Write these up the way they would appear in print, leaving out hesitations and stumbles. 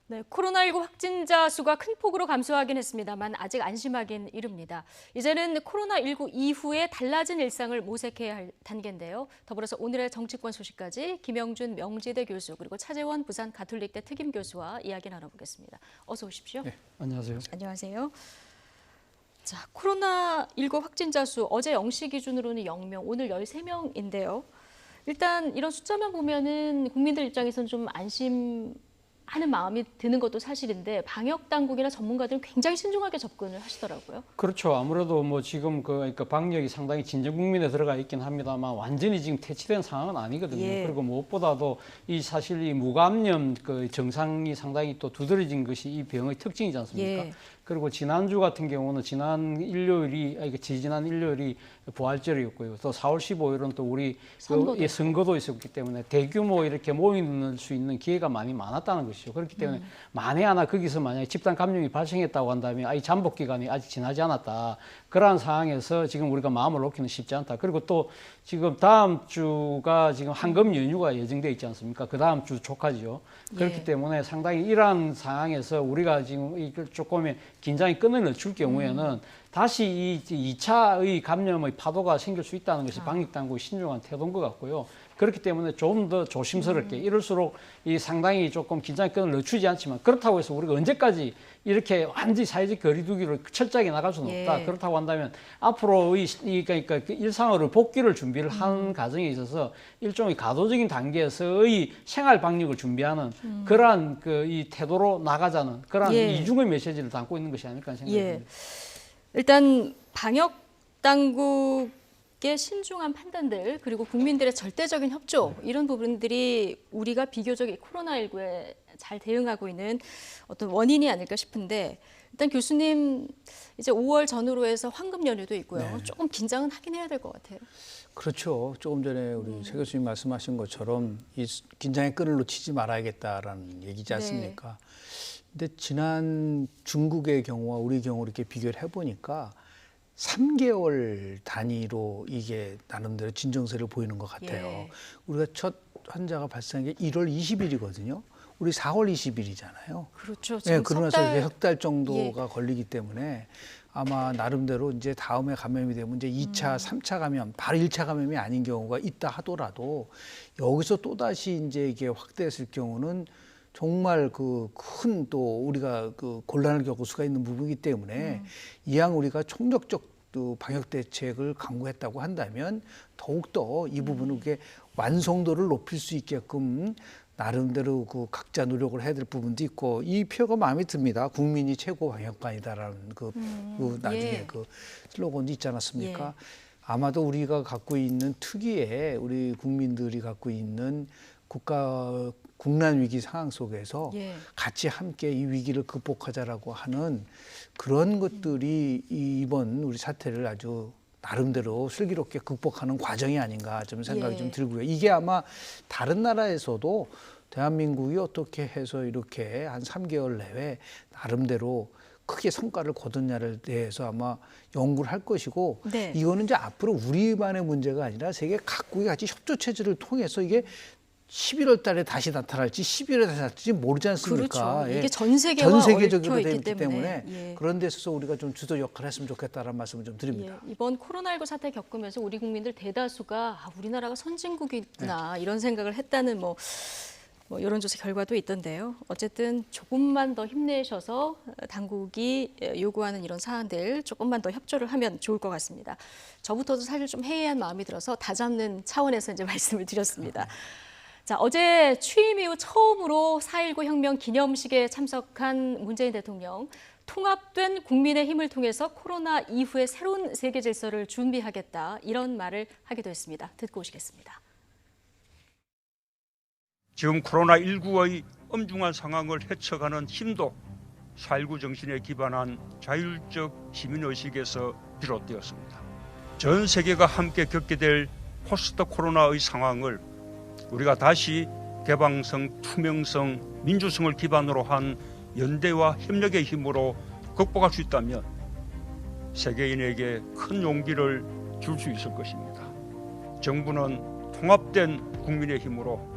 네, 코로나19 확진자 수가 큰 폭으로 감소하긴 했습니다만 아직 안심하긴 이릅니다. 이제는 코로나19 이후에 달라진 일상을 모색해야 할 단계인데요. 더불어서 오늘의 정치권 소식까지 김영준 명지대 교수 그리고 차재원 부산 가톨릭대 특임 교수와 이야기 나눠보겠습니다. 어서 오십시오. 네, 안녕하세요. 안녕하세요. 자, 코로나19 확진자 수 어제 0시 기준으로는 0명, 오늘 13명인데요. 일단 이런 숫자만 보면은 국민들 입장에서는 좀 안심하는 마음이 드는 것도 사실인데 방역 당국이나 전문가들은 굉장히 신중하게 접근을 하시더라고요. 그렇죠. 아무래도 뭐 지금 그러니까 방역이 상당히 진정 국민에 들어가 있긴 합니다만 완전히 지금 퇴치된 상황은 아니거든요. 예. 그리고 무엇보다도 이 사실 이 무감염 그 증상이 상당히 또 두드러진 것이 이 병의 특징이지 않습니까? 예. 그리고 지난주 같은 경우는 지난 일요일이 지지난 일요일이 부활절이었고요. 또 4월 15일은 또 우리 선거도 있었기 때문에 대규모 이렇게 모일 수 있는 기회가 많이 많았다는 것이죠. 그렇기 때문에 만에 하나 거기서 만약에 집단 감염이 발생했다고 한다면 이 잠복 기간이 아직 지나지 않았다. 그러한 상황에서 지금 우리가 마음을 놓기는 쉽지 않다. 그리고 또 지금 다음 주가 지금 한금 연휴가 예정돼 있지 않습니까? 그 다음 주 조카죠. 그렇기 예. 때문에 상당히 이러한 상황에서 우리가 지금 조금의 긴장이 끈을 늦출 경우에는 다시 이 2차의 감염의 파도가 생길 수 있다는 것이 방역당국의 신중한 태도인 것 같고요. 그렇기 때문에 좀 더 조심스럽게 이럴수록 이 상당히 조금 긴장의 끈을 늦추지 않지만 그렇다고 해서 우리가 언제까지 이렇게 완전히 사회적 거리두기로 철저하게 나갈 수는 없다. 예. 그렇다고 한다면 앞으로의 그러니까 일상으로 복귀를 준비를 한 과정에 있어서 일종의 가도적인 단계에서의 생활 방역을 준비하는 그러한 이 태도로 나가자는 그러한 예. 이중의 메시지를 담고 있는 것이 아닐까 생각이 예. 듭니다. 일단 방역 당국의 신중한 판단들 그리고 국민들의 절대적인 협조 이런 부분들이 우리가 비교적 코로나19에 잘 대응하고 있는 어떤 원인이 아닐까 싶은데 일단 교수님 이제 5월 전후로 해서 황금 연휴도 있고요. 네. 조금 긴장은 하긴 해야 될 것 같아요. 그렇죠. 조금 전에 우리 최 교수님 말씀하신 것처럼 이 긴장의 끈을 놓치지 말아야겠다라는 얘기지 않습니까? 근데 지난 중국의 경우와 우리 경우 이렇게 비교를 해보니까 3개월 단위로 이게 나름대로 진정세를 보이는 것 같아요. 예. 우리가 첫 환자가 발생한 게 1월 20일이거든요. 우리 4월 20일이잖아요. 그렇죠. 네, 지금 그러면서 이제 석 달 정도가 예. 걸리기 때문에 아마 나름대로 이제 다음에 감염이 되면 이제 2차, 3차 감염, 바로 1차 감염이 아닌 경우가 있다 하더라도 여기서 또다시 이제 이게 확대했을 경우는 정말 그 큰 또 우리가 그 곤란을 겪을 수가 있는 부분이기 때문에 이왕 우리가 총력적 또 방역 대책을 강구했다고 한다면 더욱더 이 부분을 이게 완성도를 높일 수 있게끔 나름대로 그 각자 노력을 해야 될 부분도 있고 이 표가 마음에 듭니다. 국민이 최고 방역관이다라는 그 나중에 예. 그 슬로건도 있지 않았습니까? 예. 아마도 우리가 갖고 있는 특유의 우리 국민들이 갖고 있는 국가 국난 위기 상황 속에서 예. 같이 함께 이 위기를 극복하자라고 하는 그런 것들이 이번 우리 사태를 아주 나름대로 슬기롭게 극복하는 과정이 아닌가 좀 생각이 예. 좀 들고요. 이게 아마 다른 나라에서도 대한민국이 어떻게 해서 이렇게 한 3개월 내외 나름대로 크게 성과를 거뒀냐를 대해서 아마 연구를 할 것이고 네. 이거는 이제 앞으로 우리만의 문제가 아니라 세계 각국이 같이 협조 체제를 통해서 이게 11월 달에 다시 나타날지 12월에 다시 나타날지 모르지 않습니까? 그렇죠. 예. 이게 전 세계와 전 세계적으로 얽혀 되기 있기 때문에 예. 그런 데 있어서 우리가 좀 주도 역할을 했으면 좋겠다라는 말씀을 좀 드립니다. 예, 이번 코로나19 사태 겪으면서 우리 국민들 대다수가 우리나라가 선진국이구나 이런 생각을 했다는 뭐 여론조사 결과도 있던데요. 어쨌든 조금만 더 힘내셔서 당국이 요구하는 이런 사안들 조금만 더 협조를 하면 좋을 것 같습니다. 저부터도 사실 좀 해이한 마음이 들어서 다잡는 차원에서 이제 말씀을 드렸습니다. 자, 어제 취임 이후 처음으로 4.19 혁명 기념식에 참석한 문재인 대통령. 통합된 국민의 힘을 통해서 코로나 이후의 새로운 세계 질서를 준비하겠다 이런 말을 하기도 했습니다. 듣고 오시겠습니다. 지금 코로나19의 엄중한 상황을 헤쳐가는 힘도 4.19 정신에 기반한 자율적 시민의식에서 비롯되었습니다. 전 세계가 함께 겪게 될 포스트 코로나의 상황을 우리가 다시 개방성, 투명성, 민주성을 기반으로 한 연대와 협력의 힘으로 극복할 수 있다면 세계인에게 큰 용기를 줄 수 있을 것입니다. 정부는 통합된 국민의 힘으로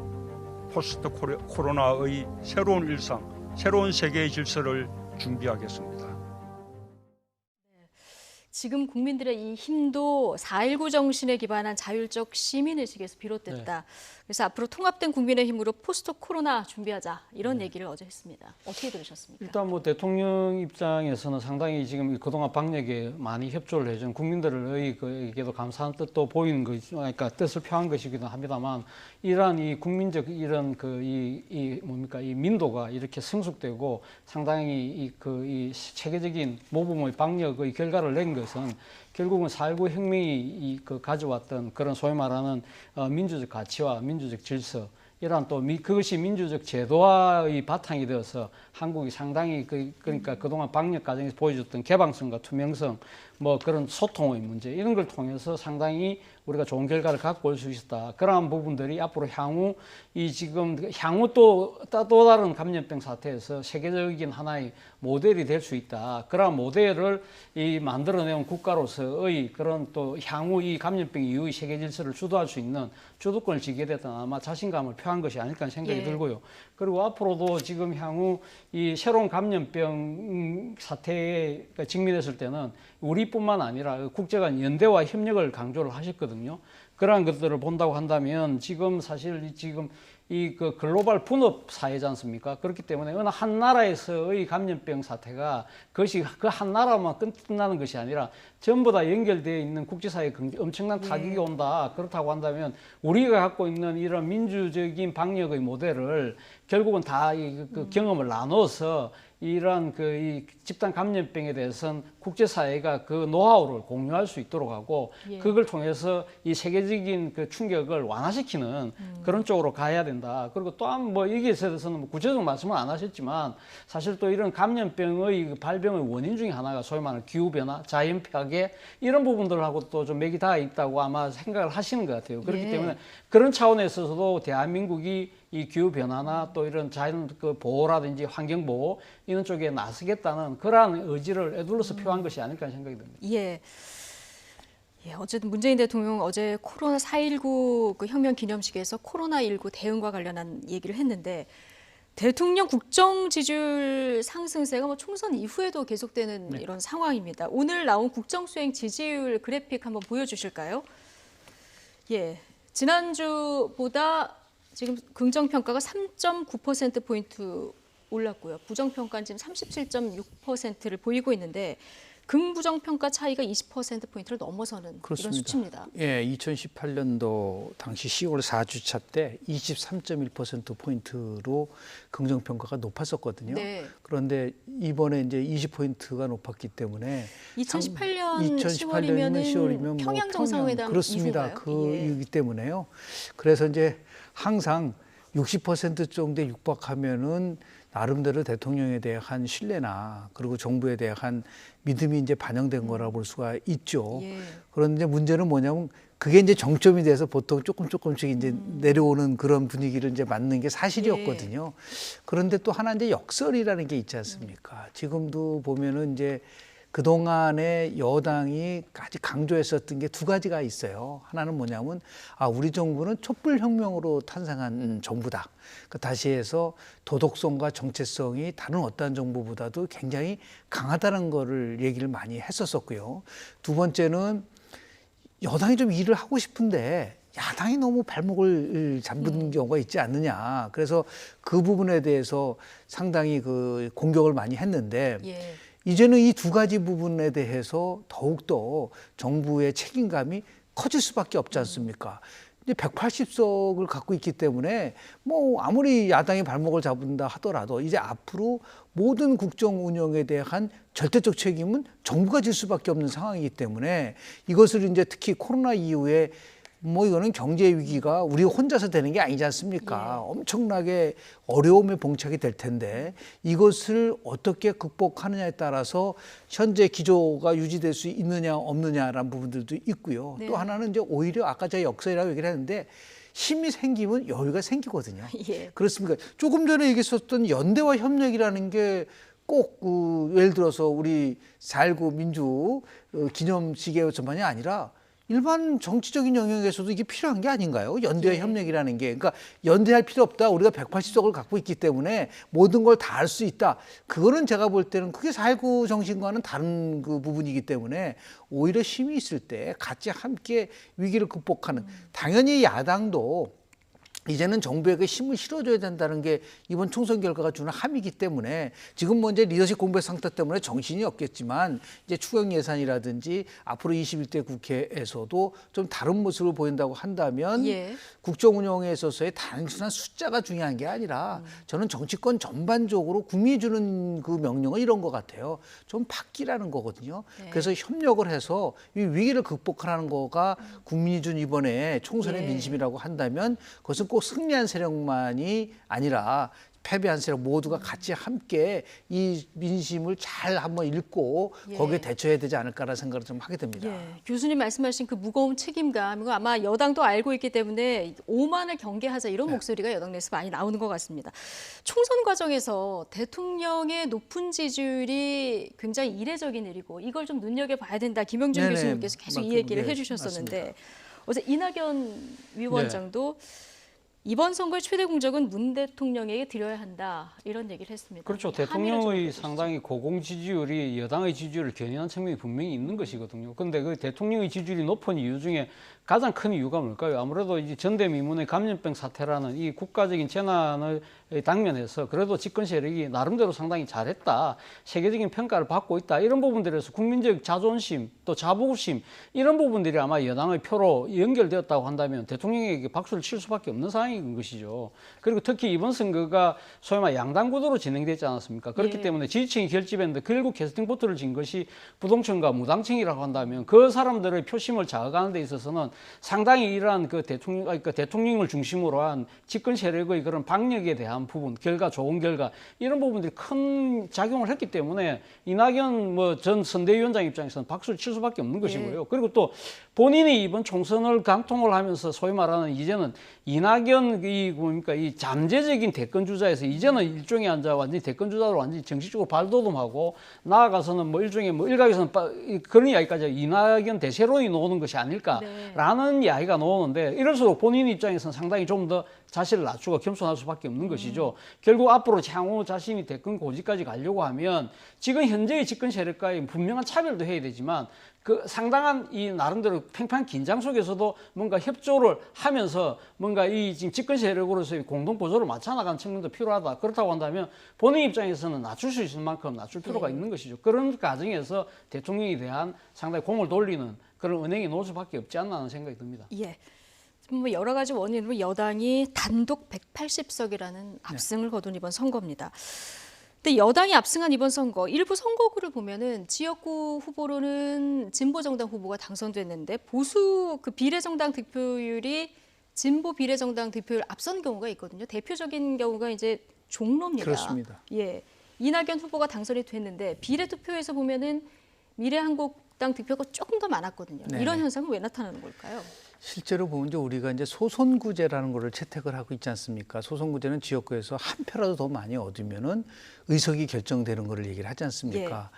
포스트 코로나의 새로운 일상, 새로운 세계의 질서를 준비하겠습니다. 지금 국민들의 이 힘도 4.19 정신에 기반한 자율적 시민의식에서 비롯됐다. 그래서 앞으로 통합된 국민의힘으로 포스트 코로나 준비하자 이런 얘기를 어제 했습니다. 어떻게 들으셨습니까? 일단 뭐 대통령 입장에서는 상당히 지금 그동안 방역에 많이 협조를 해준 국민들에게도 감사한 뜻도 보이는 것이, 그러니까 뜻을 표한 것이기도 합니다만, 이러한 이 국민적 이런 이 민도가 이렇게 성숙되고 상당히 이 체계적인 모범의 방역의 결과를 낸 것은 결국은 4.19 혁명이 가져왔던 그런 소위 말하는 민주적 가치와 민주적 질서, 이러한 또 그것이 민주적 제도화의 바탕이 되어서 한국이 상당히 그러니까 그동안 방역 과정에서 보여줬던 개방성과 투명성, 뭐 그런 소통의 문제, 이런 걸 통해서 상당히 우리가 좋은 결과를 갖고 올 수 있었다. 그러한 부분들이 앞으로 향후 또 다른 감염병 사태에서 세계적인 하나의 모델이 될 수 있다. 그러한 모델을 만들어내온 국가로서의 그런 또 향후 이 감염병 이후의 세계 질서를 주도할 수 있는 주도권을 쥐게 됐던 아마 자신감을 표한 것이 아닐까 생각이 들고요. 그리고 앞으로도 지금 향후 이 새로운 감염병 사태에 직면했을 때는 우리뿐만 아니라 국제간 연대와 협력을 강조를 하셨거든요. 그러한 것들을 본다고 한다면 지금 사실 그 글로벌 분업 사회지 않습니까? 그렇기 때문에 어느 한 나라에서의 감염병 사태가 그것이 그 한 나라만 끝나는 것이 아니라 전부 다 연결되어 있는 국제사회에 엄청난 타격이 온다. 그렇다고 한다면 우리가 갖고 있는 이런 민주적인 방역의 모델을 결국은 다 그 경험을 나눠서 이런 이 집단 감염병에 대해서는 국제사회가 그 노하우를 공유할 수 있도록 하고 그걸 통해서 이 세계적인 그 충격을 완화시키는 그런 쪽으로 가야 된다. 그리고 또한 뭐 여기에 대해서는 뭐 구체적 말씀은 안 하셨지만 사실 또 이런 감염병의 발병의 원인 중에 하나가 소위 말하는 기후변화, 자연파괴 이런 부분들하고 또 좀 맥이 닿아 있다고 아마 생각을 하시는 것 같아요. 그렇기 때문에 그런 차원에 있어서도 대한민국이 이 기후변화나 또 이런 자연 보호라든지 환경보호 이런 쪽에 나서겠다는 그러한 의지를 에둘러서 표한 것이 아닐까 생각이 듭니다. 예, 어쨌든 문재인 대통령 어제 코로나 4.19 그 혁명 기념식에서 코로나19 대응과 관련한 얘기를 했는데 대통령 국정 지지율 상승세가 뭐 총선 이후에도 계속되는 이런 상황입니다. 오늘 나온 국정 수행 지지율 그래픽 한번 보여주실까요? 예, 지난주보다 지금 긍정평가가 3.9%포인트 올랐고요. 부정평가는 지금 37.6%를 보이고 있는데 긍부정평가 차이가 20%포인트를 넘어서는 그렇습니다. 이런 수치입니다. 예, 2018년도 당시 10월 4주차 때 23.1%포인트로 긍정평가가 높았었거든요. 네. 그런데 이번에 이제 20포인트가 높았기 때문에 2018년 10월이면 평양 정상회담 그렇습니다. 이후인가요? 이기 때문에요. 그래서 이제 항상 60% 정도에 육박하면은 나름대로 대통령에 대한 신뢰나 그리고 정부에 대한 믿음이 이제 반영된 거라 볼 수가 있죠. 그런데 문제는 뭐냐면 그게 이제 정점이 돼서 보통 조금씩 이제 내려오는 그런 분위기를 이제 맞는 게 사실이었거든요. 그런데 또 하나 이제 역설이라는 게 있지 않습니까? 지금도 보면은 이제 그동안에 여당이 아주 강조했었던 게 두 가지가 있어요. 하나는 뭐냐면 우리 정부는 촛불혁명으로 탄생한 정부다. 다시 해서 도덕성과 정체성이 다른 어떠한 정부보다도 굉장히 강하다는 거를 얘기를 많이 했었었고요. 두 번째는 여당이 좀 일을 하고 싶은데 야당이 너무 발목을 잡는 경우가 있지 않느냐. 그래서 그 부분에 대해서 상당히 그 공격을 많이 했는데 이제는 이 두 가지 부분에 대해서 더욱더 정부의 책임감이 커질 수밖에 없지 않습니까? 이제 180석을 갖고 있기 때문에 뭐 아무리 야당이 발목을 잡는다 하더라도 이제 앞으로 모든 국정 운영에 대한 절대적 책임은 정부가 질 수밖에 없는 상황이기 때문에 이것을 이제 특히 코로나 이후에 뭐 이거는 경제 위기가 우리 혼자서 되는 게 아니지 않습니까? 엄청나게 어려움에 봉착이 될 텐데 이것을 어떻게 극복하느냐에 따라서 현재 기조가 유지될 수 있느냐 없느냐라는 부분들도 있고요. 또 하나는 이제 오히려 아까 제가 역설이라고 얘기를 했는데 힘이 생기면 여유가 생기거든요. 그렇습니까? 조금 전에 얘기했었던 연대와 협력이라는 게 꼭 예를 들어서 우리 4.19 민주 기념식에서만이 아니라 일반 정치적인 영역에서도 이게 필요한 게 아닌가요? 연대와 협력이라는 게. 그러니까 연대할 필요 없다. 우리가 180석을 갖고 있기 때문에 모든 걸 다 할 수 있다. 그거는 제가 볼 때는 그게 4.19 정신과는 다른 그 부분이기 때문에 오히려 힘이 있을 때 같이 함께 위기를 극복하는, 당연히 야당도 이제는 정부에게 힘을 실어줘야 된다는 게 이번 총선 결과가 주는 함이기 때문에 지금 뭐 이제 리더십 공백 상태 때문에 정신이 없겠지만 이제 추경 예산이라든지 앞으로 21대 국회에서도 좀 다른 모습을 보인다고 한다면 예. 국정 운영에 있어서의 단순한 숫자가 중요한 게 아니라 저는 정치권 전반적으로 국민이 주는 그 명령은 이런 것 같아요. 좀 바뀌라는 거거든요. 네. 그래서 협력을 해서 이 위기를 극복하라는 거가 국민이 준 이번에 총선의 예. 민심이라고 한다면 그것은 꼭 승리한 세력만이 아니라 패배한 세력 모두가 같이 함께 이 민심을 잘 한번 읽고 예. 거기에 대처해야 되지 않을까라는 생각을 좀 하게 됩니다. 예, 교수님 말씀하신 그 무거운 책임감, 이거 아마 여당도 알고 있기 때문에 오만을 경계하자 이런 목소리가 여당 내에서 많이 나오는 것 같습니다. 총선 과정에서 대통령의 높은 지지율이 굉장히 이례적인 일이고 이걸 좀 눈여겨봐야 된다. 김영준 네네, 교수님께서 계속 이 얘기를 해주셨었는데 맞습니다. 어제 이낙연 위원장도 이번 선거의 최대 공적은 문 대통령에게 드려야 한다 이런 얘기를 했습니다. 그렇죠. 함의를 좀 대통령의 해주시죠. 상당히 고공 지지율이 여당의 지지율을 견인하는 측면이 분명히 있는 것이거든요. 그런데 그 대통령의 지지율이 높은 이유 중에 가장 큰 이유가 뭘까요? 아무래도 이제 전대미문의 감염병 사태라는 이 국가적인 재난을 당면해서 그래도 집권 세력이 나름대로 상당히 잘했다. 세계적인 평가를 받고 있다. 이런 부분들에서 국민적 자존심 또 자부심 이런 부분들이 아마 여당의 표로 연결되었다고 한다면 대통령에게 박수를 칠 수밖에 없는 상황인 것이죠. 그리고 특히 이번 선거가 소위 말 양당 구도로 진행되지 않았습니까? 그렇기 예. 때문에 지지층이 결집했는데 결국 캐스팅 보트를 진 것이 부동층과 무당층이라고 한다면 그 사람들의 표심을 자극하는 데 있어서는 상당히 이러한 그 대통령을 중심으로 한 집권 세력의 그런 방역에 대한 부분, 결과, 좋은 결과 이런 부분들이 큰 작용을 했기 때문에 이낙연 전 선대위원장 입장에서는 박수를 칠 수밖에 없는 것이고요. 그리고 또 본인이 이번 총선을 강통을 하면서 소위 말하는 이제는 이낙연 이 잠재적인 대권 주자에서 이제는 일종의 완전히 대권 주자로 완전히 정식적으로 발돋움하고 나아가서는 뭐 일종의 뭐 일각에서는 그런 이야기까지 이낙연 대세론이 나오는 것이 아닐까라는 이야기가 나오는데 이럴수록 본인 입장에서는 상당히 좀 더 자신을 낮추고 겸손할 수밖에 없는 것이죠. 결국 앞으로 향후 자신이 대권 고지까지 가려고 하면 지금 현재의 집권 세력과의 분명한 차별도 해야 되지만 그 상당한 이 나름대로 팽팽한 긴장 속에서도 뭔가 협조를 하면서 뭔가 이 지금 집권 세력으로서의 공동 보조를 맞춰 나가는 측면도 필요하다. 그렇다고 한다면 본인 입장에서는 낮출 수 있을 만큼 낮출 필요가 있는 것이죠. 그런 과정에서 대통령에 대한 상당히 공을 돌리는 그런 은행이 놓을 수밖에 없지 않나 하는 생각이 듭니다. 예. 뭐 여러 가지 원인으로 여당이 단독 180석이라는 압승을 거둔 이번 선거입니다. 근데 여당이 압승한 이번 선거, 일부 선거구를 보면은 지역구 후보로는 진보정당 후보가 당선됐는데 보수 그 비례정당 득표율이 진보 비례정당 득표율 앞선 경우가 있거든요. 대표적인 경우가 이제 종로입니다. 그렇습니다. 예, 이낙연 후보가 당선이 됐는데 비례투표에서 보면은 미래한국당 득표가 조금 더 많았거든요. 네네. 이런 현상은 왜 나타나는 걸까요? 실제로 보면 이제 우리가 이제 소선구제라는 거를 채택을 하고 있지 않습니까? 소선구제는 지역구에서 한 표라도 더 많이 얻으면은 의석이 결정되는 거를 얘기를 하지 않습니까?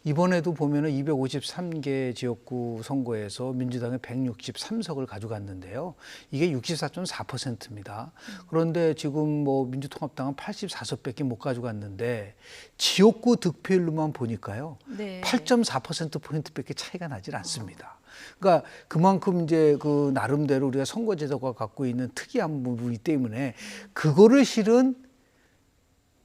이번에도 보면은 253개 지역구 선거에서 민주당이 163석을 가져갔는데요. 이게 64.4%입니다. 그런데 지금 뭐 민주통합당은 84석밖에 못 가져갔는데 지역구 득표율로만 보니까요. 네. 8.4%포인트밖에 차이가 나질 않습니다. 그러니까 그만큼 이제 그 나름대로 우리가 선거제도가 갖고 있는 특이한 부분이기 때문에 그거를 실은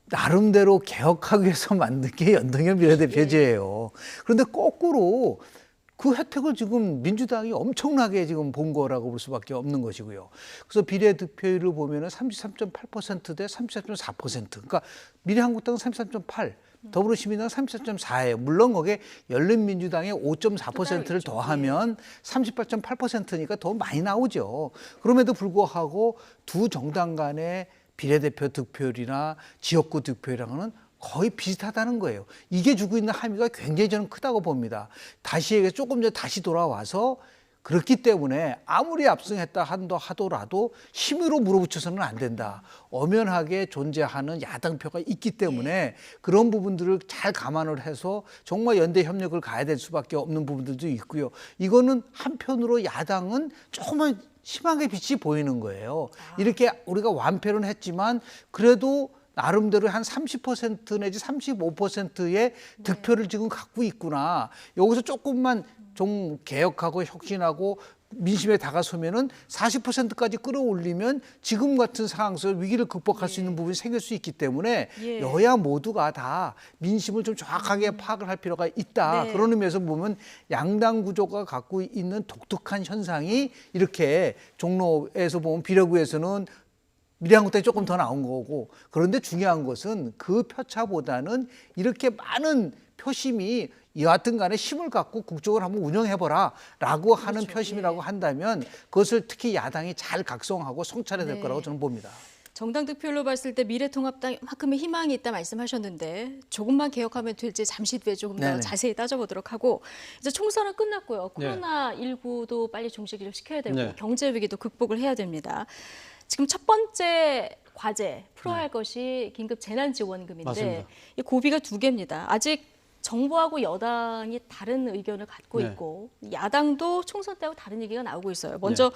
나름대로 개혁하기 위해서 만든 게 연동형 비례대표제예요. 그런데 거꾸로 그 혜택을 지금 민주당이 엄청나게 지금 본 거라고 볼 수밖에 없는 것이고요. 그래서 비례득표율을 보면은 33.8% 대 34.4%. 그러니까 미래한국당은 33.8. 더불어시민당은 34.4예요. 물론 거기에 열린민주당의 5.4%를 더하면 38.8%니까 더 많이 나오죠. 그럼에도 불구하고 두 정당 간의 비례대표 득표율이나 지역구 득표율이랑은 거의 비슷하다는 거예요. 이게 주고 있는 함의가 굉장히 저는 크다고 봅니다. 다시 얘기해서 조금 전에 다시 돌아와서 그렇기 때문에 아무리 압승했다 하더라도 힘으로 물어붙여서는 안 된다. 엄연하게 존재하는 야당표가 있기 때문에 그런 부분들을 잘 감안을 해서 정말 연대 협력을 가야 될 수밖에 없는 부분들도 있고요. 이거는 한편으로 야당은 조금만 심하게 빛이 보이는 거예요. 이렇게 우리가 완패는 했지만 그래도 나름대로 한 30% 내지 35%의 득표를 지금 갖고 있구나. 여기서 조금만 좀 개혁하고 혁신하고 민심에 다가서면은 40%까지 끌어올리면 지금 같은 상황에서 위기를 극복할 수 있는 부분이 생길 수 있기 때문에 여야 모두가 다 민심을 좀 정확하게 파악을 할 필요가 있다. 그런 의미에서 보면 양당 구조가 갖고 있는 독특한 현상이 이렇게 종로에서 보면 비례구에서는 미래한국당이 조금 더 나온 거고, 그런데 중요한 것은 그 표차보다는 이렇게 많은 표심이 여하튼 간에 힘을 갖고 국정을 한번 운영해보라 라고 하는 표심이라고 한다면 그것을 특히 야당이 잘 각성하고 성찰해야 될 거라고 저는 봅니다. 정당 득표율로 봤을 때 미래통합당 만큼의 희망이 있다 말씀하셨는데 조금만 개혁하면 될지 잠시 뒤에 조금 더 자세히 따져보도록 하고, 이제 총선은 끝났고요. 코로나19도 빨리 종식을 시켜야 되고 경제 위기도 극복을 해야 됩니다. 지금 첫 번째 과제 풀어야 할 것이 긴급 재난지원금인데 맞습니다. 이 고비가 두 개입니다. 아직 정부하고 여당이 다른 의견을 갖고 있고 야당도 총선 때하고 다른 얘기가 나오고 있어요. 먼저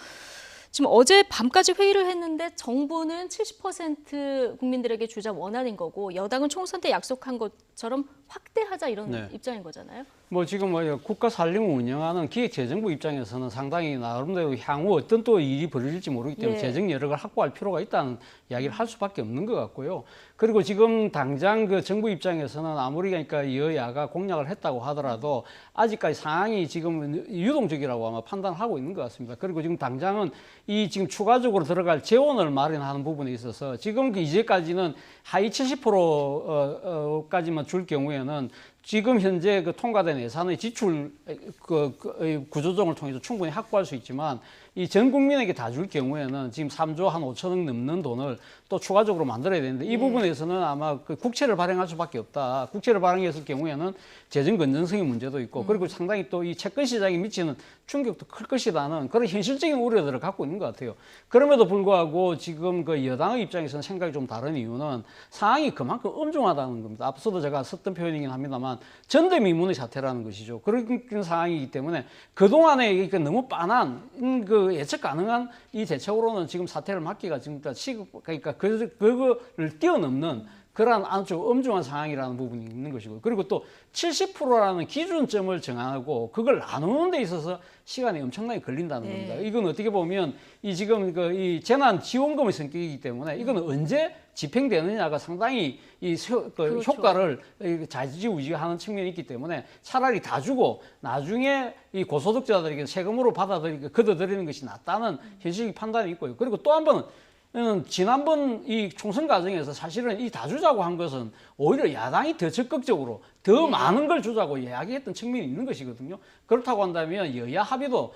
지금 어제 밤까지 회의를 했는데 정부는 70% 국민들에게 주자 원안인 거고 여당은 총선 때 약속한 것처럼 확대하자 이런 입장인 거잖아요. 뭐 지금 뭐 국가 살림을 운영하는 기획재정부 입장에서는 상당히 나름대로 향후 어떤 또 일이 벌어질지 모르기 때문에 재정 여력을 확보할 필요가 있다는 이야기를 할 수밖에 없는 것 같고요. 그리고 지금 당장 그 정부 입장에서는 아무리 그러니까 여야가 공약을 했다고 하더라도 아직까지 상황이 지금 유동적이라고 아마 판단하고 있는 것 같습니다. 그리고 지금 당장은 이 지금 추가적으로 들어갈 재원을 마련하는 부분에 있어서 지금 이제까지는 하위 70%까지만 줄 경우에는 지금 현재 그 통과된 예산의 지출 구조조정을 통해서 충분히 확보할 수 있지만 이 전 국민에게 다 줄 경우에는 지금 3조 한 5천억 넘는 돈을 또 추가적으로 만들어야 되는데 이 부분에서는 아마 그 국채를 발행할 수밖에 없다. 국채를 발행했을 경우에는 재정 건전성의 문제도 있고 그리고 상당히 또 이 채권 시장에 미치는 충격도 클 것이라는 그런 현실적인 우려들을 갖고 있는 것 같아요. 그럼에도 불구하고 지금 그 여당의 입장에서는 생각이 좀 다른 이유는 상황이 그만큼 엄중하다는 겁니다. 앞서도 제가 썼던 표현이긴 합니다만 전대미문의 사태라는 것이죠. 그런 상황이기 때문에 그동안에 너무 빤한 그 예측 가능한 이 대책으로는 지금 사태를 막기가 지금 그러니까 그거를 뛰어넘는 그러한 아주 엄중한 상황이라는 부분이 있는 것이고, 그리고 또 70%라는 기준점을 정하고 그걸 나누는 데 있어서 시간이 엄청나게 걸린다는 겁니다. 이건 어떻게 보면 이 지금 이 재난 지원금의 성격이기 때문에 이건 언제 집행되느냐가 상당히 이 효과를 좌지우지하는 측면이 있기 때문에 차라리 다 주고 나중에 이 고소득자들에게 세금으로 걷어들이는 것이 낫다는 현실적인 판단이 있고요. 그리고 또 한 번은 지난번 이 총선 과정에서 사실은 이 다 주자고 한 것은 오히려 야당이 더 적극적으로 더 많은 걸 주자고 이야기했던 측면이 있는 것이거든요. 그렇다고 한다면 여야 합의도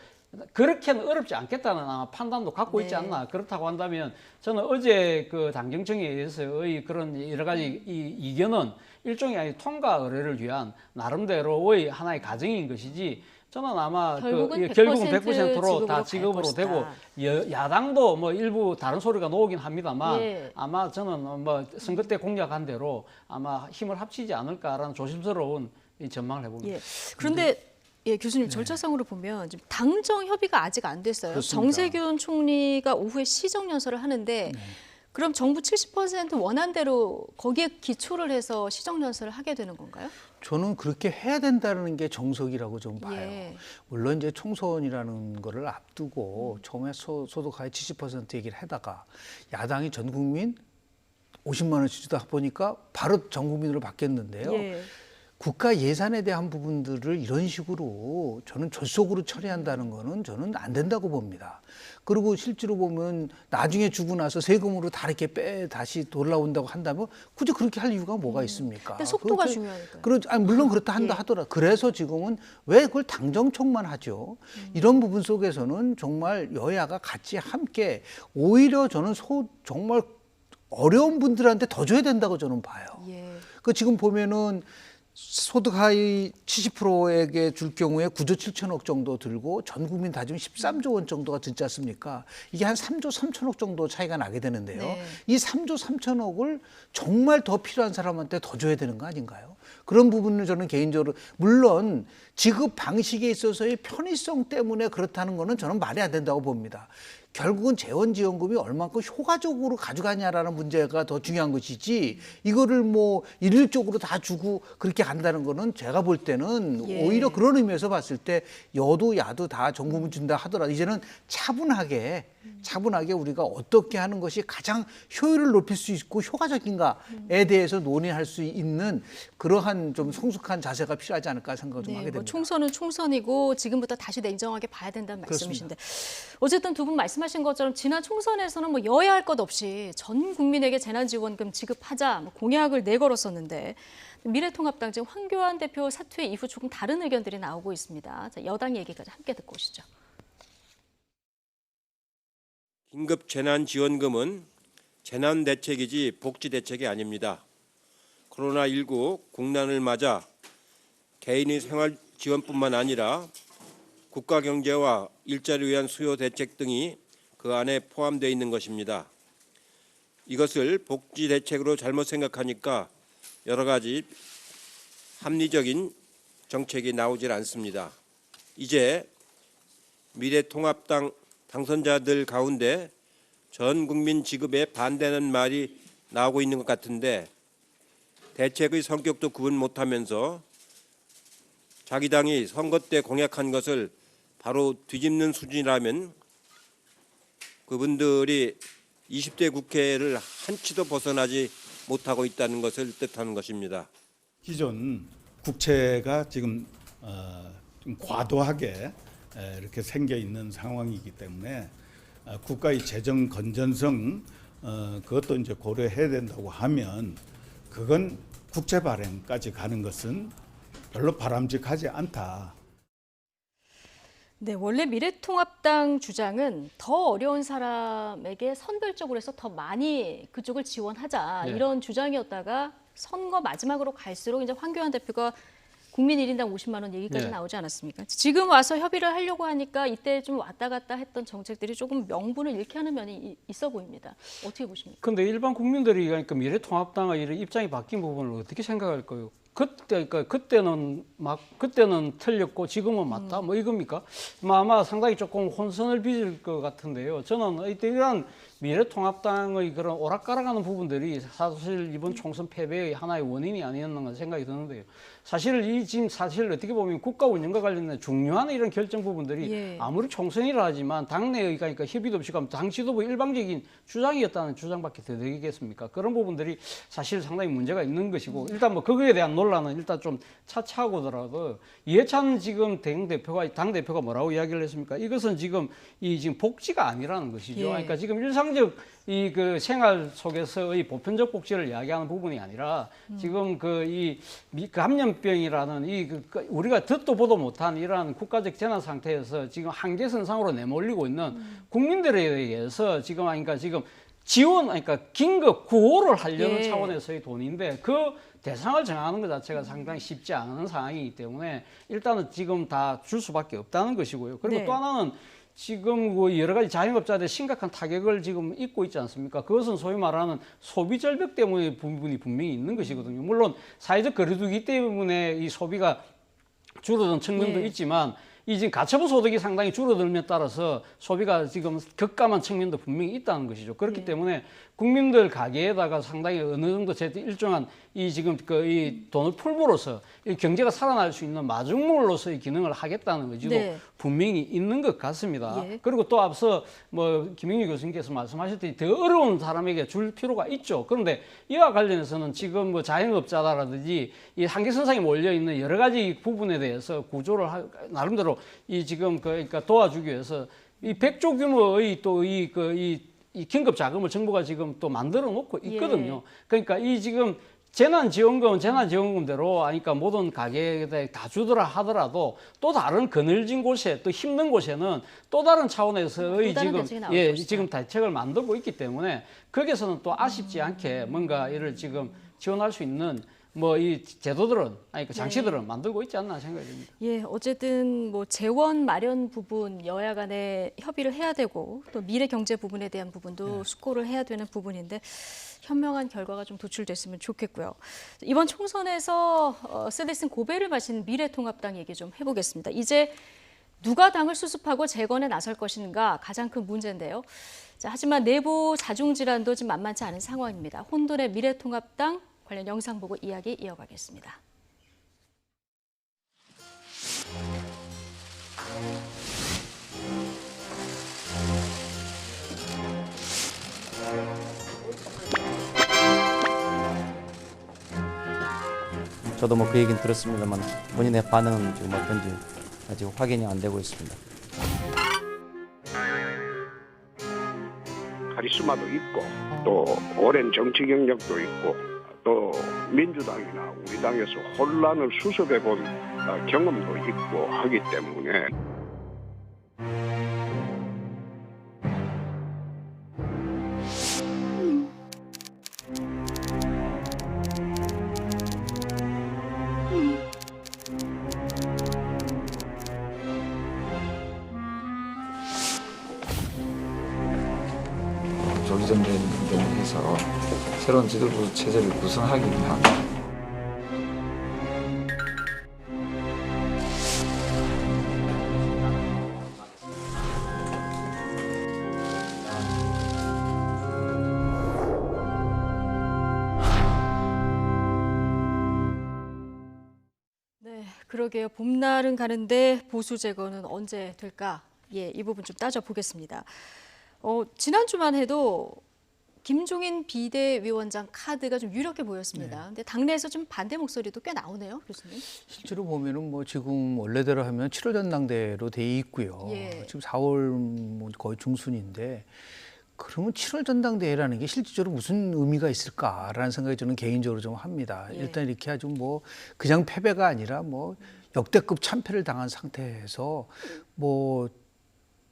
그렇게는 어렵지 않겠다는 아마 판단도 갖고 있지 않나. 그렇다고 한다면 저는 어제 그 당정청에 의해서의 그런 여러 가지 이 이견은 일종의 통과 의뢰를 위한 나름대로의 하나의 과정인 것이지, 저는 아마 결국은 100%로 다 지급으로 되고 야당도 뭐 일부 다른 소리가 나오긴 합니다만 아마 저는 뭐 선거 때 공약한 대로 아마 힘을 합치지 않을까라는 조심스러운 전망을 해봅니다. 그런데 교수님 절차상으로 보면 지금 당정 협의가 아직 안 됐어요. 그렇습니다. 정세균 총리가 오후에 시정연설을 하는데 그럼 정부 70% 원안대로 거기에 기초를 해서 시정연설을 하게 되는 건가요? 저는 그렇게 해야 된다는 게 정석이라고 좀 봐요. 물론 이제 총선이라는 거를 앞두고 처음에 소득하위 70% 얘기를 하다가 야당이 전 국민 50만 원씩 주다 보니까 바로 전 국민으로 바뀌었는데요. 국가 예산에 대한 부분들을 이런 식으로 저는 졸속으로 처리한다는 거는 저는 안 된다고 봅니다. 그리고 실제로 보면 나중에 주고 나서 세금으로 다 이렇게 다시 돌아온다고 한다면 굳이 그렇게 할 이유가 뭐가 있습니까? 근데 속도가 중요하니까요. 물론 그렇다 한다 하더라도 그래서 지금은 왜 그걸 당정청만 하죠? 이런 부분 속에서는 정말 여야가 같이 함께 오히려 저는 정말 어려운 분들한테 더 줘야 된다고 저는 봐요. 그 지금 보면은 소득 하위 70%에게 줄 경우에 9조 7천억 정도 들고 전 국민 다지면 13조 원 정도가 들지 않습니까? 이게 한 3조 3천억 정도 차이가 나게 되는데요. 네. 이 3조 3천억을 정말 더 필요한 사람한테 더 줘야 되는 거 아닌가요? 그런 부분은 저는 개인적으로 물론 지급 방식에 있어서의 편의성 때문에 그렇다는 거는 저는 말이 안 된다고 봅니다. 결국은 재원지원금이 얼마큼 효과적으로 가져가냐라는 문제가 더 중요한 것이지 이거를 뭐 일률적으로 다 주고 그렇게 간다는 거는 제가 볼 때는 예. 오히려 그런 의미에서 봤을 때 여도 야도 다 전 국민 준다 하더라도 이제는 차분하게 우리가 어떻게 하는 것이 가장 효율을 높일 수 있고 효과적인가에 대해서 논의할 수 있는 그러한 좀 성숙한 자세가 필요하지 않을까 생각을 좀 하게 됩니다. 총선은 총선이고 지금부터 다시 냉정하게 봐야 된다는 말씀이신데 어쨌든 두 분 말씀하신 것처럼 지난 총선에서는 뭐 여야 할 것 없이 전 국민에게 재난지원금 지급하자 뭐 공약을 내걸었었는데 미래통합당 지금 황교안 대표 사퇴 이후 조금 다른 의견들이 나오고 있습니다. 자, 여당 얘기까지 함께 듣고 오시죠. 긴급 재난지원금은 재난대책이지 복지대책이 아닙니다. 코로나19 국난을 맞아 개인의 생활지원뿐만 아니라 국가경제와 일자리를 위한 수요 대책 등이 그 안에 포함되어 있는 것입니다. 이것을 복지대책으로 잘못 생각하니까 여러 가지 합리적인 정책이 나오질 않습니다. 이제 미래통합당 당선자들 가운데 전 국민 지급에 반대하는 말이 나오고 있는 것 같은데 대책의 성격도 구분 못하면서 자기 당이 선거 때 공약한 것을 바로 뒤집는 수준이라면 그분들이 20대 국회를 한치도 벗어나지 못하고 있다는 것을 뜻하는 것입니다. 기존 국채가 지금 좀 과도하게 이렇게 생겨 있는 상황이기 때문에 국가의 재정 건전성 그것도 이제 고려해야 된다고 하면 그건 국채 발행까지 가는 것은 별로 바람직하지 않다. 네, 원래 미래통합당 주장은 더 어려운 사람에게 선별적으로 해서 더 많이 그쪽을 지원하자 네. 이런 주장이었다가 선거 마지막으로 갈수록 이제 황교안 대표가 국민 1인당 50만 원 얘기까지 네. 나오지 않았습니까? 지금 와서 협의를 하려고 하니까 이때 좀 왔다 갔다 했던 정책들이 조금 명분을 잃게 하는 면이 있어 보입니다. 어떻게 보십니까? 근데 일반 국민들이 그러니까 미래통합당의 이런 입장이 바뀐 부분을 어떻게 생각할까요? 그때는 틀렸고 지금은 맞다 뭐 이겁니까? 아마 상당히 조금 혼선을 빚을 것 같은데요. 저는 이러한 미래통합당의 그런 오락가락하는 부분들이 사실 이번 총선 패배의 하나의 원인이 아니었나 생각이 드는데요. 사실 지금 어떻게 보면 국가 운영과 관련된 중요한 이런 결정 부분들이 예. 아무리 총선이라 하지만 당내의 그러니까 협의도 없이 가면 당 지도부 일방적인 주장이었다는 주장밖에 더 되겠습니까? 그런 부분들이 사실 상당히 문제가 있는 것이고 일단 뭐 그거에 대한 논란은 일단 좀 차차하고더라도 이해찬 지금 당 대표가 뭐라고 이야기를 했습니까? 이것은 지금 복지가 아니라는 것이죠. 예. 그러니까 지금 일상적 그 생활 속에서의 보편적 복지를 이야기하는 부분이 아니라 지금 감염병이라는 우리가 듣도 보도 못한 이러한 국가적 재난 상태에서 지금 한계선상으로 내몰리고 있는 국민들에 의해서 지금 지원, 그러니까 긴급 구호를 하려는 예. 차원에서의 돈인데 그 대상을 정하는 것 자체가 상당히 쉽지 않은 상황이기 때문에 일단은 지금 다 줄 수밖에 없다는 것이고요. 그리고 네. 또 하나는 지금 여러 가지 자영업자들 심각한 타격을 지금 입고 있지 않습니까? 그것은 소위 말하는 소비 절벽 때문에 부분이 분명히 있는 것이거든요. 물론 사회적 거리두기 때문에 이 소비가 줄어든 측면도 예. 있지만 이 지금 가처분 소득이 상당히 줄어들면 따라서 소비가 지금 급감한 측면도 분명히 있다는 것이죠. 그렇기 예. 때문에 국민들 가게에다가 상당히 어느 정도 일정한 이 돈을 풀므로써 이 경제가 살아날 수 있는 마중물로서의 기능을 하겠다는 의지도 네. 분명히 있는 것 같습니다. 예. 그리고 또 앞서 김영유 교수님께서 말씀하셨듯이 더 어려운 사람에게 줄 필요가 있죠. 그런데 이와 관련해서는 지금 자영업자라든지 이 한계선상에 몰려 있는 여러 가지 부분에 대해서 구조를 나름대로 그러니까 도와주기 위해서 이 100조 규모의 이 긴급 자금을 정부가 지금 또 만들어 놓고 있거든요. 예. 그러니까 지금 재난지원금대로 그러니까 모든 가게에 다 주더라 하더라도 또 다른 그늘진 곳에 또 힘든 곳에는 또 다른 차원에서의 또 다른 대책이 나올 것이다. 지금 대책을 만들고 있기 때문에 거기서는 또 아쉽지 않게 뭔가 이를 지금 지원할 수 있는 뭐 이 제도들은 아니 그 장치들은 만들고 있지 않나 생각이 듭니다. 예, 어쨌든 뭐 재원 마련 부분 여야 간에 협의를 해야 되고 또 미래 경제 부분에 대한 부분도 숙고를 해야 되는 부분인데 현명한 결과가 좀 도출됐으면 좋겠고요. 이번 총선에서 셀렉슨 고배를 마신 미래통합당 얘기 좀 해보겠습니다. 이제 누가 당을 수습하고 재건에 나설 것인가 가장 큰 문제인데요. 자, 하지만 내부 자중질환도 지금 만만치 않은 상황입니다. 혼돈의 미래통합당 관련 영상 보고 이야기 이어가겠습니다. 저도 뭐 그 얘기는 들었습니다만 본인의 반응은 지금 어떤지 아직 확인이 안 되고 있습니다. 카리스마도 있고 또 오랜 정치 경력도 있고 또 민주당이나 우리 당에서 혼란을 수습해본 경험도 있고 하기 때문에 조기전쟁 등을 해서 새로운 지도부 체제를 구성하기 위한 네, 그러게요. 봄날은 가는데 보수 재건은 언제 될까? 예, 이 부분 좀 따져보겠습니다. 지난주만 해도 김종인 비대위원장 카드가 좀 유력해 보였습니다. 근데 당내에서 좀 반대 목소리도 꽤 나오네요, 교수님. 실제로 보면은 뭐 지금 원래대로 하면 7월 전당대로 돼 있고요. 예. 지금 4월 뭐 거의 중순인데 그러면 7월 전당대회라는 게 실질적으로 무슨 의미가 있을까라는 생각이 저는 개인적으로 좀 합니다. 예. 일단 이렇게 아주 뭐 그냥 패배가 아니라 뭐 역대급 참패를 당한 상태에서 뭐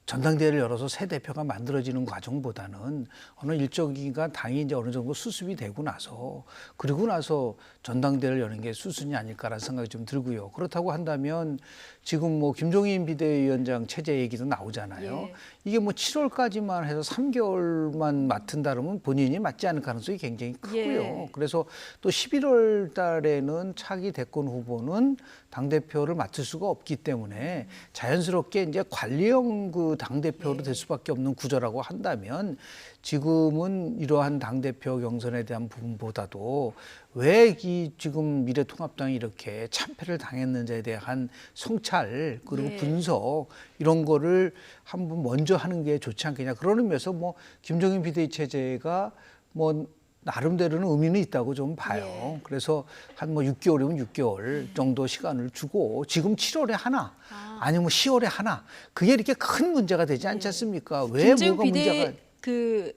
전당대회를 열어서 새 대표가 만들어지는 과정보다는 어느 일정 기간 당이 이제 어느 정도 수습이 되고 나서 그리고 나서 전당대회를 여는 게 수순이 아닐까라는 생각이 좀 들고요. 그렇다고 한다면 지금 뭐 김종인 비대위원장 체제 얘기도 나오잖아요. 예. 이게 뭐 7월까지만 해서 3개월만 맡은다면 본인이 맡지 않을 가능성이 굉장히 크고요. 예. 그래서 또 11월 달에는 차기 대권 후보는 당대표를 맡을 수가 없기 때문에 자연스럽게 이제 관리형 그 당대표로 될 수밖에 없는 구조라고 한다면 지금은 이러한 당대표 경선에 대한 부분보다도 왜 이 지금 미래통합당이 이렇게 참패를 당했는지에 대한 성찰 그리고 네. 분석 이런 거를 한번 먼저 하는 게 좋지 않겠냐. 그런 의미에서 뭐 김종인 비대위 체제가 뭐 나름대로는 의미는 있다고 좀 봐요. 예. 그래서 한 뭐 6개월이면 6개월 정도 시간을 주고 지금 7월에 하나 아니면 10월에 하나 그게 이렇게 큰 문제가 되지 않지 않습니까? 왜 뭐가 문제가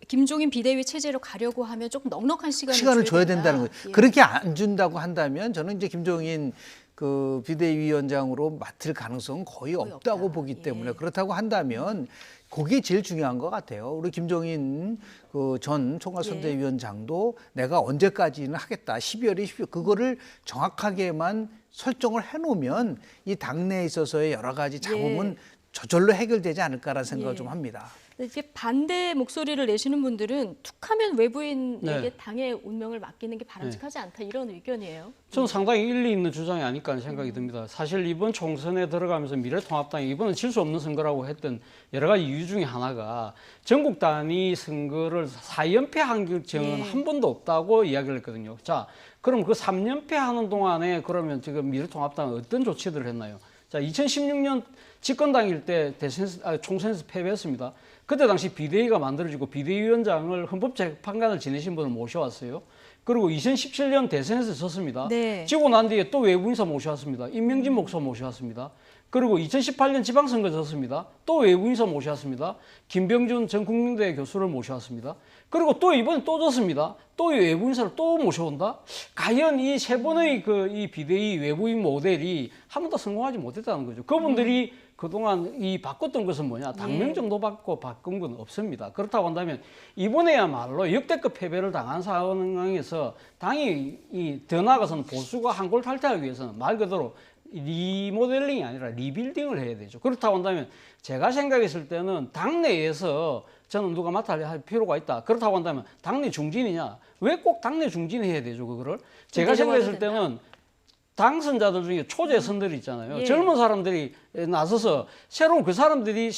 김종인 비대위 체제로 가려고 하면 조금 넉넉한 시간을 줘야 된다는 거예요. 예. 그렇게 안 준다고 한다면 저는 이제 김종인 그 비대위원장으로 맡을 가능성은 거의 없다고 없다. 보기 때문에 예. 그렇다고 한다면 그게 제일 중요한 것 같아요. 우리 김종인 그 전 총괄선대위원장도 내가 언제까지는 하겠다. 12월에 12월 그거를 정확하게만 설정을 해놓으면 이 당내에 있어서의 여러 가지 잡음은 저절로 해결되지 않을까라는 생각을 예. 좀 합니다. 이렇게 반대 목소리를 내시는 분들은 툭하면 외부인에게 네. 당의 운명을 맡기는 게 바람직하지 않다 이런 의견이에요. 저는 상당히 일리 있는 주장이 아닐까 하는 생각이 듭니다. 사실 이번 총선에 들어가면서 미래통합당이 이번은 질 수 없는 선거라고 했던 여러 가지 이유 중에 하나가 전국 단위 선거를 4연패한 적은 한 번도 없다고 이야기를 했거든요. 자, 그럼 그 3연패 하는 동안에 그러면 지금 미래통합당은 어떤 조치들을 했나요? 자, 2016년 집권 당일 때 총선에서 패배했습니다. 그때 당시 비대위가 만들어지고 비대위원장을 헌법재판관을 지내신 분을 모셔왔어요. 그리고 2017년 대선에서 졌습니다. 네. 지고 난 뒤에 또 외부인사 모셔왔습니다. 임명진 목사 모셔왔습니다. 그리고 2018년 지방선거 졌습니다. 또 외부인사 모셔왔습니다. 김병준 전 국민대 교수를 모셔왔습니다. 그리고 또 이번에 또 졌습니다. 또 외부 인사를 또 모셔온다? 과연 이 세 번의 이 비대위 외부인 모델이 한 번도 성공하지 못했다는 거죠. 그분들이 그동안 이 바꿨던 것은 뭐냐? 당명 정도 바꾼 건 없습니다. 그렇다고 한다면 이번에야말로 역대급 패배를 당한 상황에서 당이 더 나아가서는 보수가 한골 탈퇴하기 위해서는 말 그대로 리모델링이 아니라 리빌딩을 해야 되죠. 그렇다고 한다면 제가 생각했을 때는 당내에서 저는 누가 맡아야 할 필요가 있다. 그렇다고 한다면 당내 중진이냐? 왜 꼭 당내 중진해야 되죠, 그거를? 제가 생각했을 때는 당선자들 중에 초재선들이 있잖아요. 젊은 사람들이 나서서 새로운 그 사람들이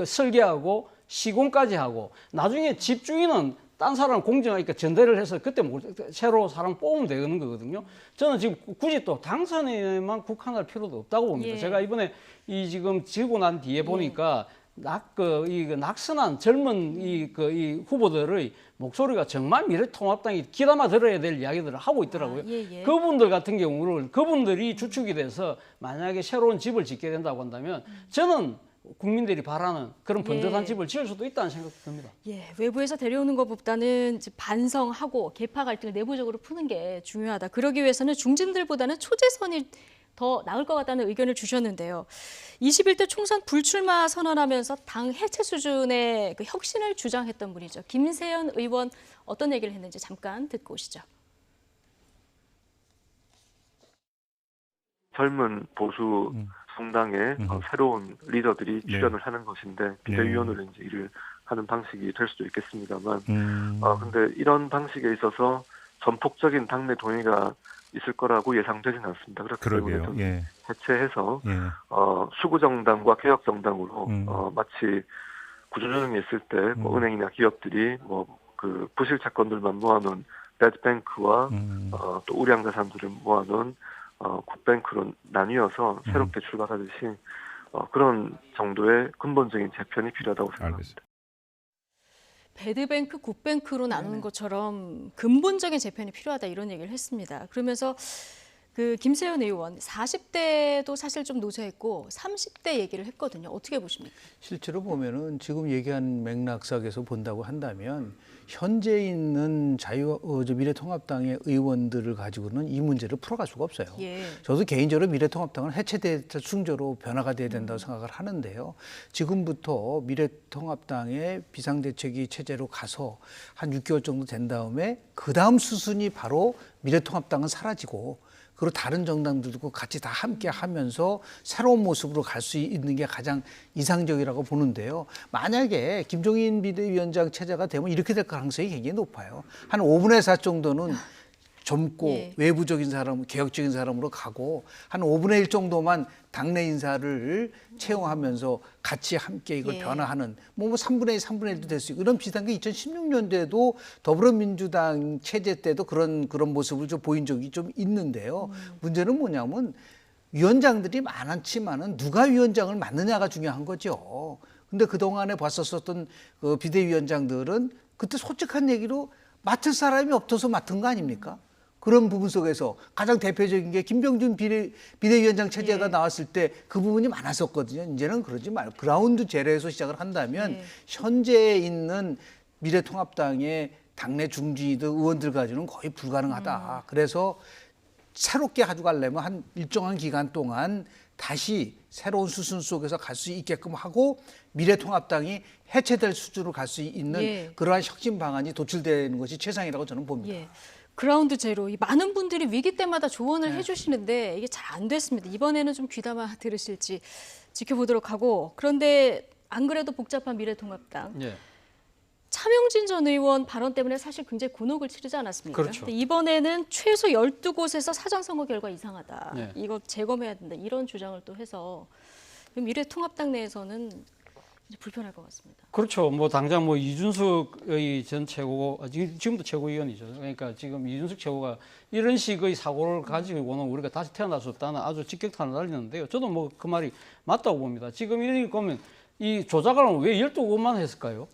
설계하고 시공까지 하고 나중에 집주인은 딴 사람 공정하니까 전대를 해서 그때 새로 사람 뽑으면 되는 거거든요. 저는 지금 굳이 또 당선에만 국한할 필요도 없다고 봅니다. 제가 이번에 이 지금 지고 난 뒤에 보니까 낙선한 젊은 이 후보들의 목소리가 정말 미래통합당이 귀담아 들어야 될 이야기들을 하고 있더라고요. 그분들 같은 경우는 그분들이 주축이 돼서 만약에 새로운 집을 짓게 된다고 한다면 저는 국민들이 바라는 그런 번듯한 집을 지을 수도 있다는 생각이 듭니다. 외부에서 데려오는 것보다는 이제 반성하고 계파 갈등을 내부적으로 푸는 게 중요하다. 그러기 위해서는 중진들보다는 초재선이 더 나을 것 같다는 의견을 주셨는데요. 21대 총선 불출마 선언하면서 당 해체 수준의 그 혁신을 주장했던 분이죠. 김세연 의원 어떤 얘기를 했는지 잠깐 듣고 오시죠. 젊은 보수 성당의 새로운 리더들이 출연을 하는 것인데 비대위원으로 이제 일을 하는 방식이 될 수도 있겠습니다만, 근데 이런 방식에 있어서 전폭적인 당내 동의가 있을 거라고 예상되지는 않습니다. 그렇기 때문에 해체해서 수구정당과 개혁정당으로 마치 구조조정이 있을 때 뭐 은행이나 기업들이 뭐 그 부실 채권들만 모아놓은 배드뱅크와 또 우량 자산들을 모아놓은 굿뱅크로 나뉘어서 새롭게 출발하듯이 그런 정도의 근본적인 재편이 필요하다고 생각합니다. 배드뱅크, 굿뱅크로 나누는 것처럼 근본적인 재편이 필요하다 이런 얘기를 했습니다. 그러면서 그 김세연 의원 40대도 사실 좀 노쇠했고 30대 얘기를 했거든요. 어떻게 보십니까? 실제로 보면은 지금 얘기한 맥락상에서 본다고 한다면 현재 있는 미래통합당의 의원들을 가지고는 이 문제를 풀어갈 수가 없어요. 저도 개인적으로 미래통합당은 해체돼서 충저로 변화가 돼야 된다고 생각을 하는데요. 지금부터 미래통합당의 비상대책위 체제로 가서 한 6개월 정도 된 다음에 그 다음 수순이 바로 미래통합당은 사라지고 그리고 다른 정당들도 같이 다 함께 하면서 새로운 모습으로 갈 수 있는 게 가장 이상적이라고 보는데요. 만약에 김종인 비대위원장 체제가 되면 이렇게 될 가능성이 굉장히 높아요. 한 5분의 4 정도는 젊고 외부적인 사람, 개혁적인 사람으로 가고 한 5분의 1 정도만 당내 인사를 채용하면서 같이 함께 이걸 변화하는 뭐 3분의 1, 3분의 1도 될 수 있고 이런 비슷한 게 2016년도에도 더불어민주당 체제 때도 그런 모습을 좀 보인 적이 좀 있는데요. 문제는 뭐냐면 위원장들이 많았지만은 누가 위원장을 맡느냐가 중요한 거죠. 근데 그동안에 봤었던 그 비대위원장들은 그때 솔직한 얘기로 맡을 사람이 없어서 맡은 거 아닙니까? 그런 부분 속에서 가장 대표적인 게 김병준 비대위원장 체제가 나왔을 때 그 부분이 많았었거든요. 이제는 그러지 말고 그라운드 제로에서 시작을 한다면 현재 있는 미래통합당의 당내 중진이들 의원들 가지고는 거의 불가능하다. 그래서 새롭게 가져가려면 한 일정한 기간 동안 다시 새로운 수순 속에서 갈 수 있게끔 하고 미래통합당이 해체될 수준으로 갈 수 있는 그러한 혁신 방안이 도출되는 것이 최상이라고 저는 봅니다. 그라운드 제로. 많은 분들이 위기 때마다 조언을 해주시는데 이게 잘 안 됐습니다. 이번에는 좀 귀담아 들으실지 지켜보도록 하고, 그런데 안 그래도 복잡한 미래통합당. 차명진 전 의원 발언 때문에 사실 굉장히 곤혹을 치르지 않았습니까? 그렇죠. 근데 이번에는 최소 12곳에서 사전선거 결과 이상하다. 이거 재검해야 된다. 이런 주장을 또 해서 미래통합당 내에서는 이제 불편할 것 같습니다. 그렇죠. 뭐 당장 뭐 이준석의 전 최고, 지금도 최고위원이죠. 그러니까 지금 이준석 최고가 이런 식의 사고를 가지고는 우리가 다시 태어날 수 없다는 아주 직격탄을 날리는데요. 저도 뭐 그 말이 맞다고 봅니다. 지금 이렇게 보면 이 조작을 왜 12곳만 했을까요?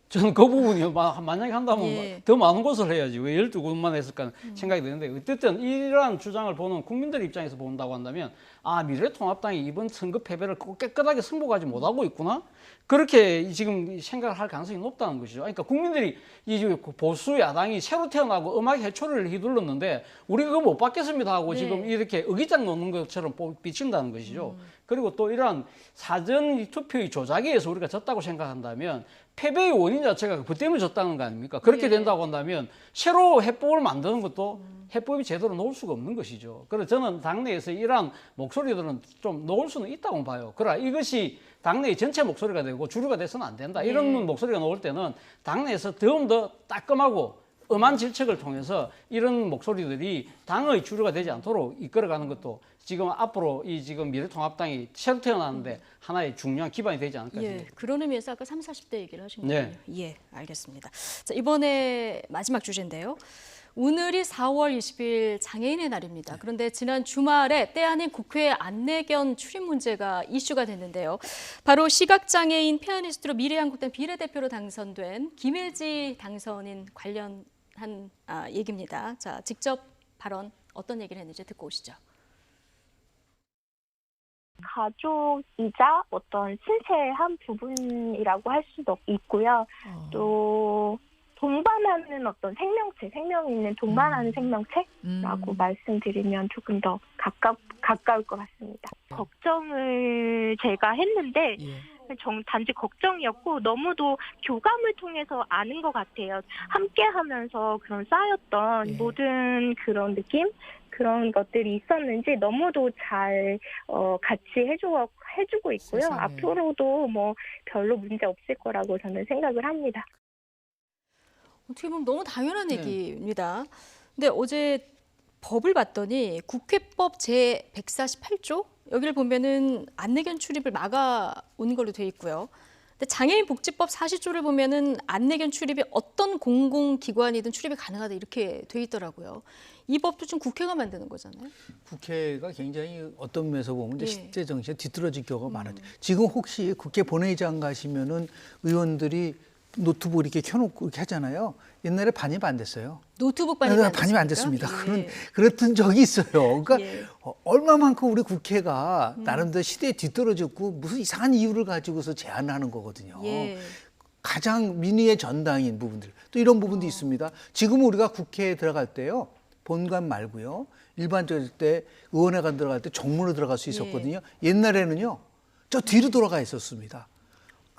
저는 그 부분이 만약에 한다면 예. 더 많은 것을 해야지 왜 12곳만 했을까 생각이 드는데 어쨌든 이러한 주장을 보는 국민들 입장에서 본다고 한다면 아 미래통합당이 이번 선거 패배를 깨끗하게 승복하지 못하고 있구나 그렇게 지금 생각을 할 가능성이 높다는 것이죠. 그러니까 국민들이 이 보수 야당이 새로 태어나고 음악 해초리를 휘둘렀는데 우리가 그거 못 받겠습니다 하고 네. 지금 이렇게 의기장 놓는 것처럼 비친다는 것이죠. 그리고 또 이러한 사전 투표의 조작에 의해서 우리가 졌다고 생각한다면 패배의 원인 자체가 그 때문에 졌다는 거 아닙니까? 그렇게 예. 된다고 한다면 새로 해법을 만드는 것도 해법이 제대로 나올 수가 없는 것이죠. 그래서 저는 당내에서 이러한 목소리들은 좀 나올 수는 있다고 봐요. 그러나 이것이 당내의 전체 목소리가 되고 주류가 돼서는 안 된다. 이런 예. 목소리가 나올 때는 당내에서 더 따끔하고 엄한 질책을 통해서 이런 목소리들이 당의 주류가 되지 않도록 이끌어가는 것도 지금 앞으로 이 지금 미래통합당이 새로 태어나는데 하나의 중요한 기반이 되지 않을까 예, 싶습니다. 그런 의미에서 아까 30, 40대 얘기를 하신 네. 거예요. 예, 알겠습니다. 자, 이번에 마지막 주제인데요. 오늘이 4월 20일 장애인의 날입니다. 그런데 지난 주말에 때 아닌 국회 안내견 출입 문제가 이슈가 됐는데요. 바로 시각장애인 피아니스트로 미래한국당 비례대표로 당선된 김일지 당선인 관련한 얘기입니다. 자, 직접 발언 어떤 얘기를 했는지 듣고 오시죠. 가족이자 어떤 신체의 한 부분이라고 할 수도 있고요. 또 동반하는 어떤 생명체, 생명 있는 동반하는 생명체라고 말씀드리면 조금 더 가까울 것 같습니다. 걱정을 제가 했는데 단지 걱정이었고 너무도 교감을 통해서 아는 것 같아요. 함께하면서 그런 쌓였던 모든 그런 느낌? 그런 것들이 있었는지 너무도 잘 같이 해주고 있고요. 세상에. 앞으로도 뭐 별로 문제 없을 거라고 저는 생각을 합니다. 어떻게 보면 너무 당연한 얘기입니다. 근데 어제 법을 봤더니 국회법 제148조 여기를 보면은 안내견 출입을 막아온 걸로 돼 있고요. 근데 장애인 복지법 40조를 보면은 안내견 출입이 어떤 공공기관이든 출입이 가능하다 이렇게 돼 있더라고요. 이 법도 지금 국회가 만드는 거잖아요. 국회가 굉장히 어떤 면에서 보면 이제 예. 10대 정치에 뒤떨어질 경우가 많아요. 지금 혹시 국회 본회의장 가시면은 의원들이 노트북 이렇게 켜놓고 이렇게 하잖아요. 옛날에 반입 안 됐어요. 노트북 반입이 안 반입 안 됐습니까? 됐습니다. 예. 그랬던 적이 있어요. 그러니까 예. 얼마만큼 우리 국회가 나름대로 시대에 뒤떨어졌고 무슨 이상한 이유를 가지고서 제안을 하는 거거든요. 예. 가장 민의의 전당인 부분들 또 이런 부분도 있습니다. 지금 우리가 국회에 들어갈 때요. 본관 말고요. 일반적일 때 의원회관 들어갈 때 정문으로 들어갈 수 있었거든요. 옛날에는요. 저 뒤로 돌아가 있었습니다.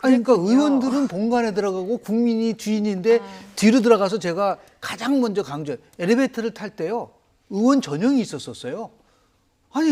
아니, 그러니까 의원들은 본관에 들어가고 국민이 주인인데 뒤로 들어가서 제가 가장 먼저 엘리베이터를 탈 때요. 의원 전용이 있었어요. 아니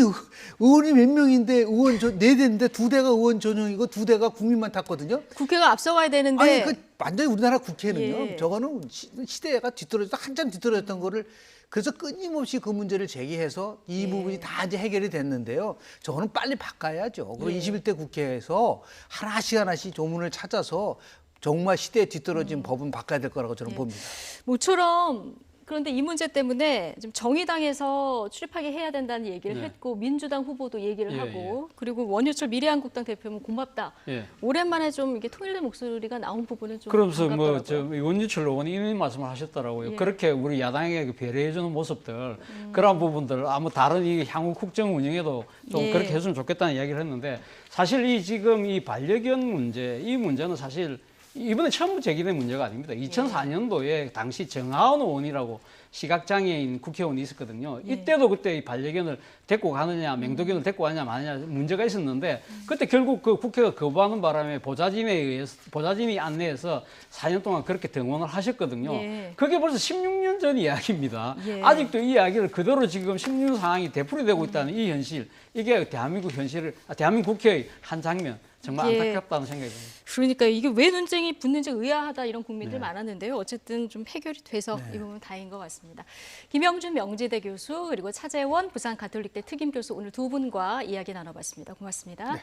의원이 몇 명인데 의원 네 대인데 두 대가 의원 전용이고 두 대가 국민만 탔거든요. 국회가 앞서가야 되는데 아니 그 완전히 우리나라 국회는요. 예. 저거는 시대가 뒤떨어져서 한참 뒤떨어졌던 거를 그래서 끊임없이 그 문제를 제기해서 이 부분이 다 이제 해결이 됐는데요. 저거는 빨리 바꿔야죠. 그리고 21대 국회에서 하나씩 조문을 찾아서 정말 시대에 뒤떨어진 법은 바꿔야 될 거라고 저는 봅니다. 모처럼 그런데 이 문제 때문에 좀 정의당에서 출입하게 해야 된다는 얘기를 했고 민주당 후보도 얘기를 하고 그리고 원유철 미래한국당 대표는 고맙다. 오랜만에 좀 이게 통일된 목소리가 나온 부분은 좀 그러면서 반갑더라고요. 원유철 의원이 이런 말씀을 하셨더라고요. 예. 그렇게 우리 야당에게 배려해주는 모습들 그런 부분들 아무 다른 이 향후 국정 운영에도 좀 예. 그렇게 해주면 좋겠다는 이야기를 했는데 사실 이 지금 이 반려견 문제 이 문제는 사실 이번에 처음 제기된 문제가 아닙니다. 2004년도에 당시 정하은 의원이라고 시각장애인 국회의원이 있었거든요. 이때도 그때 이 반려견을 데리고 가느냐, 맹도견을 데리고 가느냐, 마느냐 문제가 있었는데 그때 결국 그 국회가 거부하는 바람에 보좌진이 안내해서 4년 동안 그렇게 등원을 하셨거든요. 예. 그게 벌써 16년 전 이야기입니다. 예. 아직도 이 이야기를 그대로 지금 16년 상황이 되풀이되고 있다는 이 현실, 이게 대한민국 국회의 한 장면. 정말 예. 안타깝다는 생각이 듭니다. 그러니까 이게 왜 논쟁이 붙는지 의아하다 이런 국민들 많았는데요. 어쨌든 좀 해결이 돼서 이 부분 다행인 것 같습니다. 김영준 명지대 교수 그리고 차재원 부산가톨릭대 특임교수 오늘 두 분과 이야기 나눠봤습니다. 고맙습니다. 네.